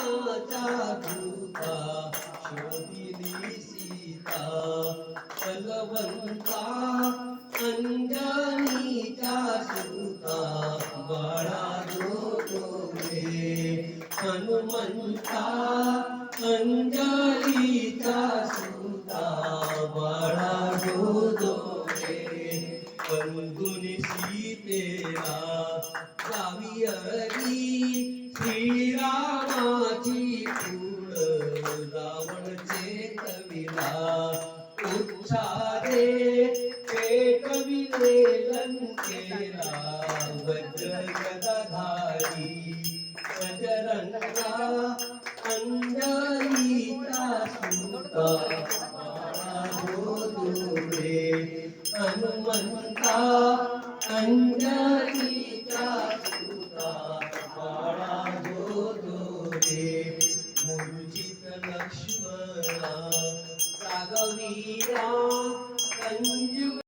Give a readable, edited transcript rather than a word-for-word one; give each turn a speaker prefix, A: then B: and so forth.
A: दूता शोधिली सीता बलवंता अंजनीचा सूता बाळा रे हनुमंता अंजलीचा सूता बाळा रे बंधुनी सीतेला जावियरी श्रीरामाची फूल रावण चेतविला उच्छादे पेटविले लंकेला वज्र गदाधारी बजरंगा अंजलीचा सूता रे हनुमंता अंजलीचा सूता बाळा रे मूर्जित लक्ष्मणा राघवीरा संजीव